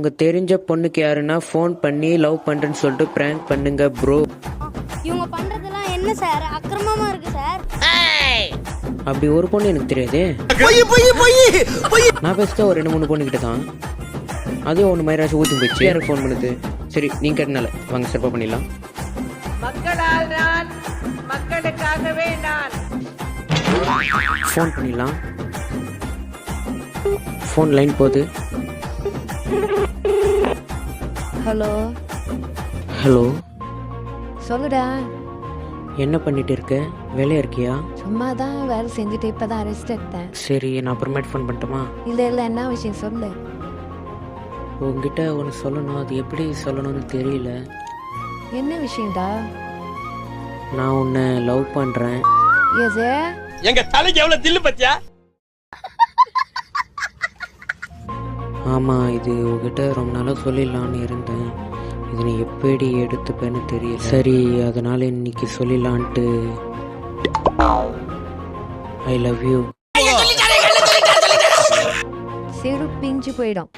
உங்கள் தெரிஞ்ச பொண்ணுக்கு யாருன்னா ஃபோன் பண்ணி லவ் பண்ணுறேன்னு சொல்லிட்டு ப்ராங்க் பண்ணுங்க ப்ரோ. இவங்க பண்ணுறதெல்லாம் என்ன சார் அக்கிரமமாக இருக்குது சார். அப்படி ஒரு பொண்ணு எனக்கு தெரியாது. நான் பேசிட்டா ஒரு 2-3 பொண்ணுக்கிட்ட தான். அதுவும் ஒன்று மாதிரி ஊற்றி போயிடுச்சு. யாருக்கு ஃபோன் பண்ணுது? சரி நீங்கள் கேட்டனால வாங்க சிறப்பாக பண்ணிடலாம். மக்களால் நான், மக்களுக்காகவே நான். ஃபோன் பண்ணிடலாம். ஃபோன் லைன் போகுது. ஹலோ ஹலோ, சொல்லுடா. என்ன பண்ணிட்டு இருக்க? வேலையா இருக்கியா? சும்மா தான் வேலை செஞ்சுட்டு இப்போதான் ரெஸ்ட் எடுத்தேன். சரி, நான் அப்புறமேட்டு ஃபோன் பண்ணட்டுமா? இல்லை இல்லை, என்ன விஷயம் சொல்லு. உங்ககிட்ட ஒன்று சொல்லணும், அது எப்படி சொல்லணும்னு தெரியல. என்ன விஷயம்டா? நான் உன்னை லவ் பண்ணுறேன். எது? எங்க தலைக்கு எவ்வளவு தில்லு பத்தியா? ஆமாம், இது உங்ககிட்ட ரொம்ப நாளாக சொல்லிடலான்னு இருந்தேன். இது நீ எப்படி எடுத்துப்பேன்னு தெரியல. சரி, அதனால் இன்னைக்கு சொல்லிடலான்ட்டு. I love you. சிறு பிஞ்சு போயிடும்.